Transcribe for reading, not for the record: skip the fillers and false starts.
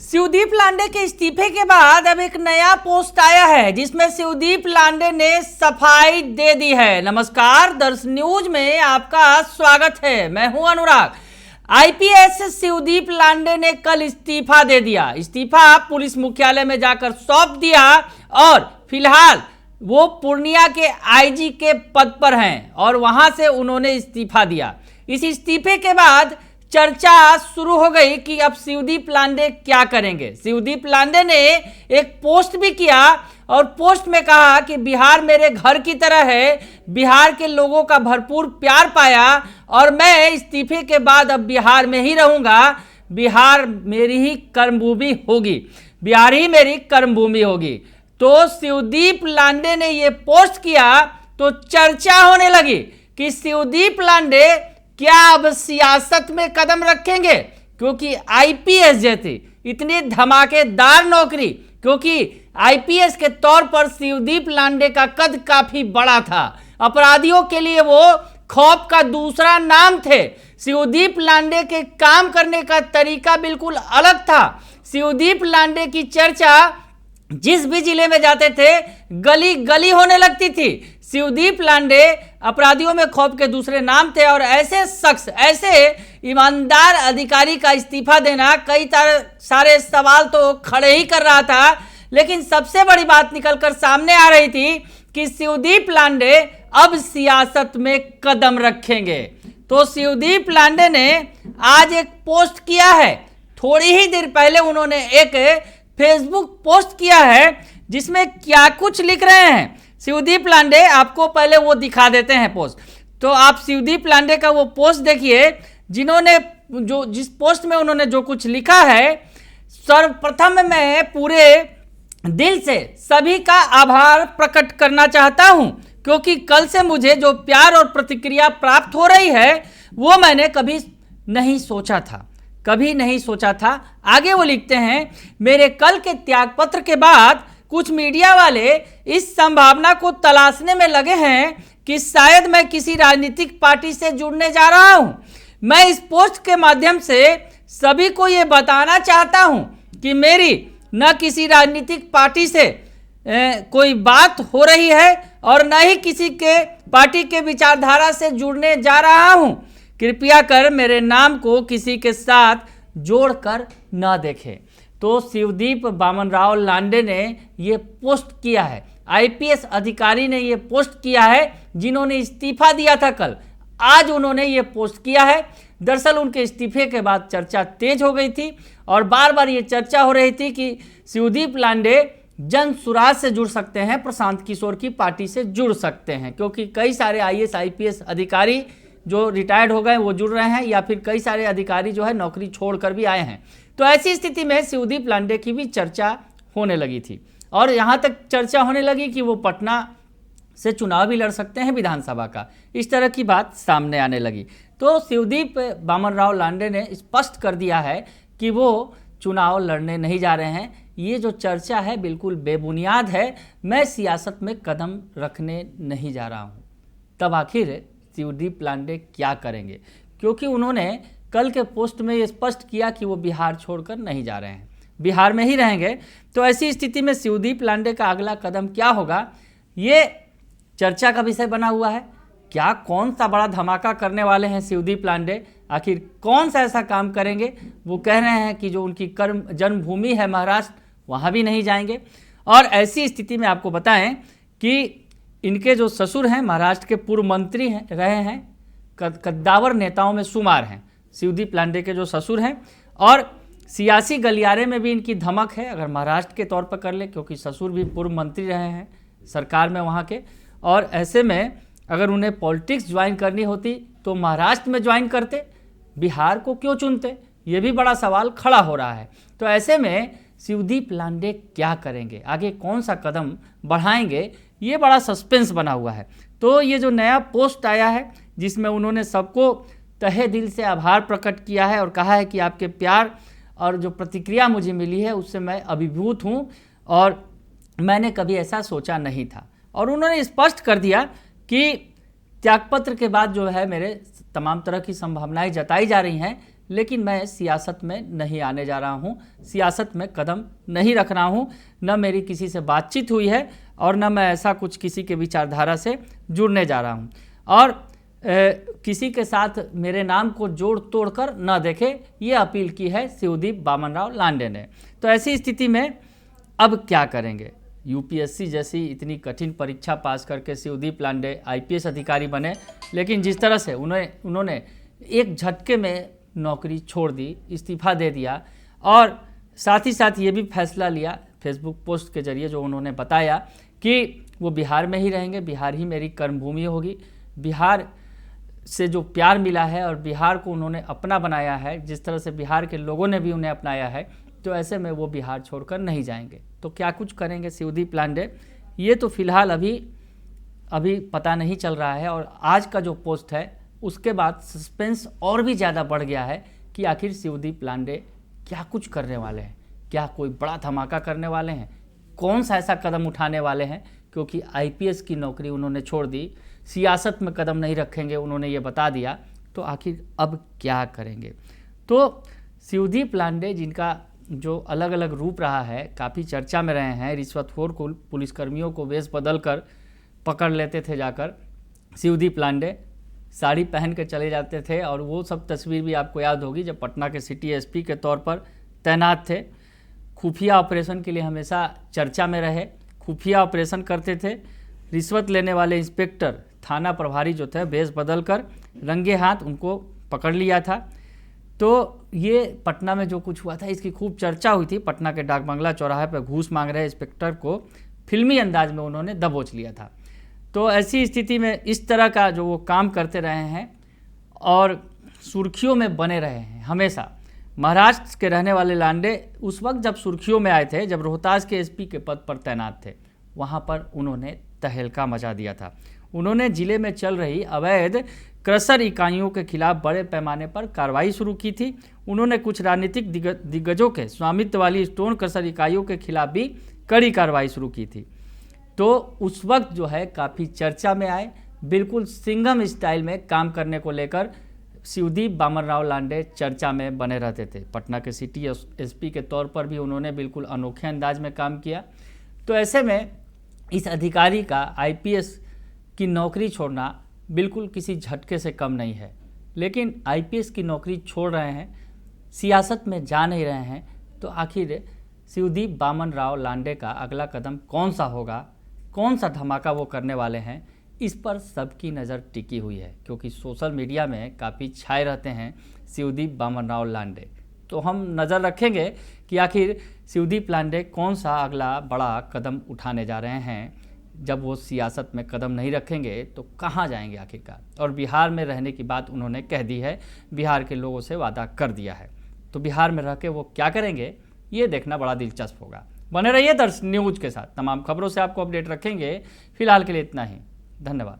शिवदीप लांडे के इस्तीफे के बाद अब एक नया पोस्ट आया है जिसमें शिवदीप लांडे ने सफाई दे दी है। नमस्कार, दर्श न्यूज में आपका स्वागत है। मैं हूं अनुराग। आईपीएस शिवदीप लांडे ने कल इस्तीफा दे दिया। इस्तीफा पुलिस मुख्यालय में जाकर सौंप दिया और फिलहाल वो पूर्णिया के आईजी के पद पर हैं और वहां से उन्होंने इस्तीफा दिया। इस इस्तीफे के बाद चर्चा शुरू हो गई कि अब शिवदीप लांडे क्या करेंगे। शिवदीप लांडे ने एक पोस्ट भी किया और पोस्ट में कहा कि बिहार मेरे घर की तरह है, बिहार के लोगों का भरपूर प्यार पाया और मैं इस्तीफे के बाद अब बिहार में ही रहूंगा। बिहार मेरी ही कर्मभूमि होगी, बिहार ही मेरी कर्मभूमि होगी। तो शिवदीप लांडे ने ये पोस्ट किया तो चर्चा होने लगी कि शिवदीप लांडे क्या अब सियासत में कदम रखेंगे, क्योंकि आईपीएस जैसी इतनी धमाकेदार नौकरी, क्योंकि आईपीएस के तौर पर शिवदीप लांडे का कद काफी बड़ा था। अपराधियों के लिए वो खौफ का दूसरा नाम थे। शिवदीप लांडे के काम करने का तरीका बिल्कुल अलग था। शिवदीप लांडे की चर्चा जिस भी जिले में जाते थे गली गली होने लगती थी। शिवदीप लांडे अपराधियों में खौफ के दूसरे नाम थे और ऐसे शख्स, ऐसे ईमानदार अधिकारी का इस्तीफा देना कई सारे सवाल तो खड़े ही कर रहा था। लेकिन सबसे बड़ी बात निकलकर सामने आ रही थी कि शिवदीप लांडे अब सियासत में कदम रखेंगे। तो शिवदीप लांडे ने आज एक पोस्ट किया है। थोड़ी ही देर पहले उन्होंने एक फेसबुक पोस्ट किया है जिसमें क्या कुछ लिख रहे हैं शिवदीप लांडे। आपको पहले वो दिखा देते हैं पोस्ट। तो आप शिवदीप लांडे का वो पोस्ट देखिए जिन्होंने जिस पोस्ट में उन्होंने जो कुछ लिखा है। सर्वप्रथम मैं पूरे दिल से सभी का आभार प्रकट करना चाहता हूं, क्योंकि कल से मुझे जो प्यार और प्रतिक्रिया प्राप्त हो रही है वो मैंने कभी नहीं सोचा था, कभी नहीं सोचा था। आगे वो लिखते हैं, मेरे कल के त्यागपत्र के बाद कुछ मीडिया वाले इस संभावना को तलाशने में लगे हैं कि शायद मैं किसी राजनीतिक पार्टी से जुड़ने जा रहा हूं। मैं इस पोस्ट के माध्यम से सभी को यह बताना चाहता हूं कि मेरी न किसी राजनीतिक पार्टी से कोई बात हो रही है और न ही किसी के पार्टी के विचारधारा से जुड़ने जा रहा हूं। कृपया कर मेरे नाम को किसी के साथ जोड़कर न देखें। तो शिवदीप बामनराव लांडे ने ये पोस्ट किया है। आईपीएस अधिकारी ने ये पोस्ट किया है जिन्होंने इस्तीफा दिया था कल। आज उन्होंने ये पोस्ट किया है। दरअसल उनके इस्तीफे के बाद चर्चा तेज हो गई थी और बार बार ये चर्चा हो रही थी कि शिवदीप लांडे जन सुराज से जुड़ सकते हैं, प्रशांत किशोर की पार्टी से जुड़ सकते हैं, क्योंकि कई सारे आईएएस आईपीएस अधिकारी जो रिटायर्ड हो गए वो जुड़ रहे हैं, या फिर कई सारे अधिकारी जो है नौकरी छोड़कर भी आए हैं। तो ऐसी स्थिति में शिवदीप लांडे की भी चर्चा होने लगी थी और यहाँ तक चर्चा होने लगी कि वो पटना से चुनाव भी लड़ सकते हैं विधानसभा का। इस तरह की बात सामने आने लगी। तो शिवदीप बामनराव लांडे ने स्पष्ट कर दिया है कि वो चुनाव लड़ने नहीं जा रहे हैं। ये जो चर्चा है बिल्कुल बेबुनियाद है। मैं सियासत में कदम रखने नहीं जा रहा हूँ। तब आखिर शिवदीप लांडे क्या करेंगे, क्योंकि उन्होंने कल के पोस्ट में ये स्पष्ट किया कि वो बिहार छोड़कर नहीं जा रहे हैं, बिहार में ही रहेंगे। तो ऐसी स्थिति में शिवदीप लांडे का अगला कदम क्या होगा, ये चर्चा का विषय बना हुआ है। क्या कौन सा बड़ा धमाका करने वाले हैं शिवदीप लांडे, आखिर कौन सा ऐसा काम करेंगे। वो कह रहे हैं कि जो उनकी जन्मभूमि है महाराष्ट्र, वहाँ भी नहीं जाएंगे। और ऐसी स्थिति में आपको बताएं कि इनके जो ससुर हैं महाराष्ट्र के पूर्व मंत्री हैं, रहे हैं, कद्दावर नेताओं में शुमार हैं शिवदीप लांडे के जो ससुर हैं। और सियासी गलियारे में भी इनकी धमक है, अगर महाराष्ट्र के तौर पर कर ले, क्योंकि ससुर भी पूर्व मंत्री रहे हैं सरकार में वहाँ के। और ऐसे में अगर उन्हें पॉलिटिक्स ज्वाइन करनी होती तो महाराष्ट्र में ज्वाइन करते, बिहार को क्यों चुनते, ये भी बड़ा सवाल खड़ा हो रहा है। तो ऐसे में शिवदीप लांडे क्या करेंगे, आगे कौन सा कदम बढ़ाएंगे, ये बड़ा सस्पेंस बना हुआ है। तो ये जो नया पोस्ट आया है जिसमें उन्होंने सबको तहे दिल से आभार प्रकट किया है और कहा है कि आपके प्यार और जो प्रतिक्रिया मुझे मिली है उससे मैं अभिभूत हूँ और मैंने कभी ऐसा सोचा नहीं था। और उन्होंने स्पष्ट कर दिया कि त्यागपत्र के बाद जो है मेरे तमाम तरह की संभावनाएं जताई जा रही हैं, लेकिन मैं सियासत में नहीं आने जा रहा हूँ, सियासत में कदम नहीं रख रहा हूँ, न मेरी किसी से बातचीत हुई है और न मैं ऐसा कुछ किसी के विचारधारा से जुड़ने जा रहा हूँ, और किसी के साथ मेरे नाम को जोड़ तोड़ कर न देखे, ये अपील की है शिवदीप बामनराव लांडे ने। तो ऐसी स्थिति में अब क्या करेंगे? यूपीएससी जैसी इतनी कठिन परीक्षा पास करके शिवदीप लांडे आईपीएस अधिकारी बने, लेकिन जिस तरह से उन्होंने एक झटके में नौकरी छोड़ दी, इस्तीफा दे दिया, और साथ ही साथ ये भी फैसला लिया फेसबुक पोस्ट के जरिए जो उन्होंने बताया कि वो बिहार में ही रहेंगे, बिहार ही मेरी कर्मभूमि होगी, बिहार से जो प्यार मिला है और बिहार को उन्होंने अपना बनाया है, जिस तरह से बिहार के लोगों ने भी उन्हें अपनाया है, तो ऐसे में वो बिहार छोड़कर नहीं जाएंगे। तो क्या कुछ करेंगे शिवदीप लांडे, ये तो फिलहाल अभी पता नहीं चल रहा है। और आज का जो पोस्ट है उसके बाद सस्पेंस और भी ज़्यादा बढ़ गया है कि आखिर शिवदीप लांडे क्या कुछ करने वाले हैं, क्या कोई बड़ा धमाका करने वाले हैं, कौन सा ऐसा कदम उठाने वाले हैं, क्योंकि आईपीएस की नौकरी उन्होंने छोड़ दी, सियासत में कदम नहीं रखेंगे, उन्होंने ये बता दिया, तो आखिर अब क्या करेंगे? तो शिवदीप लांडे, जिनका जो अलग अलग रूप रहा है, काफ़ी चर्चा में रहे हैं, रिश्वतखोर पुलिसकर्मियों को वेश बदल कर पकड़ लेते थे जाकर शिवदीप लांडे, साड़ी पहन के चले जाते थे, और वो सब तस्वीर भी आपको याद होगी जब पटना के सिटी एसपी के तौर पर तैनात थे। खुफिया ऑपरेशन के लिए हमेशा चर्चा में रहे, खुफिया ऑपरेशन करते थे, रिश्वत लेने वाले इंस्पेक्टर थाना प्रभारी जो थे वेश बदल कर रंगे हाथ उनको पकड़ लिया था। तो ये पटना में जो कुछ हुआ था इसकी खूब चर्चा हुई थी। पटना के डाक बंगला चौराहे पर घूस मांग रहे इंस्पेक्टर को फिल्मी अंदाज में उन्होंने दबोच लिया था। तो ऐसी स्थिति में इस तरह का जो वो काम करते रहे हैं और सुर्खियों में बने रहे हैं हमेशा। महाराष्ट्र के रहने वाले लांडे उस वक्त जब सुर्खियों में आए थे, जब रोहतास के एसपी के पद पर तैनात थे, वहाँ पर उन्होंने तहलका मचा दिया था। उन्होंने जिले में चल रही अवैध क्रशर इकाइयों के खिलाफ बड़े पैमाने पर कार्रवाई शुरू की थी। उन्होंने कुछ राजनीतिक दिग्गजों के स्वामित्व वाली स्टोन क्रशर इकाइयों के खिलाफ भी कड़ी कार्रवाई शुरू की थी। तो उस वक्त जो है काफ़ी चर्चा में आए, बिल्कुल सिंघम स्टाइल में काम करने को लेकर शिवदीप बामनराव लांडे चर्चा में बने रहते थे। पटना के सिटी एसपी के तौर पर भी उन्होंने बिल्कुल अनोखे अंदाज में काम किया। तो ऐसे में इस अधिकारी का आईपीएस की नौकरी छोड़ना बिल्कुल किसी झटके से कम नहीं है। लेकिन आईपीएस की नौकरी छोड़ रहे हैं, सियासत में जा नहीं रहे हैं, तो आखिर शिवदीप बामनराव लांडे का अगला कदम कौन सा होगा, कौन सा धमाका वो करने वाले हैं, इस पर सबकी नज़र टिकी हुई है, क्योंकि सोशल मीडिया में काफ़ी छाए रहते हैं शिवदीप बामनराव लांडे। तो हम नज़र रखेंगे कि आखिर शिवदीप लांडे कौन सा अगला बड़ा कदम उठाने जा रहे हैं। जब वो सियासत में कदम नहीं रखेंगे तो कहाँ जाएंगे आखिरकार। और बिहार में रहने की बात उन्होंने कह दी है, बिहार के लोगों से वादा कर दिया है। तो बिहार में रह के वो क्या करेंगे, ये देखना बड़ा दिलचस्प होगा। बने रहिए दर्शन न्यूज के साथ, तमाम खबरों से आपको अपडेट रखेंगे। फिलहाल के लिए इतना ही, धन्यवाद।